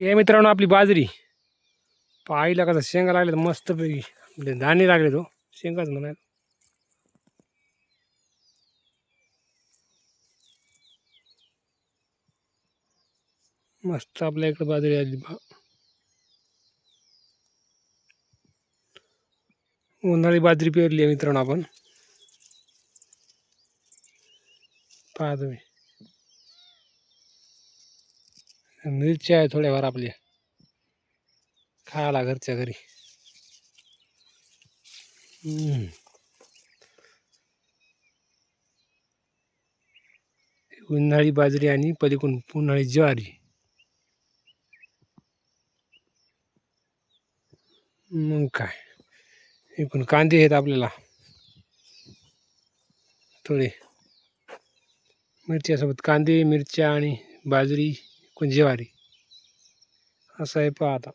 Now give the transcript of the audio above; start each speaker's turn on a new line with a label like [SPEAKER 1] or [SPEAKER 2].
[SPEAKER 1] हे मित्रांनो आपली बाजरी पाहिला कसा शेंगा लागले मस्त पैकी दाणे लागले तो शेंगाच म्हणा. मस्त आपल्या इकडे बाजरी आली उन्हाळी बाजरी पेरली आहे मित्रांनो आपण. पहा तुम्ही मिरच्या आहे थोड्याफार आपल्या खायला घरच्या घरी. उन्हाळी बाजरी आणि पलीकडून उन्हाळी ज्वारी. मग काय एकूण कांदे आहेत आपल्याला थोडे. मिरच्यासोबत कांदे मिरच्या आणि बाजरी एकूण ज्वारी असं आहे. पहा आता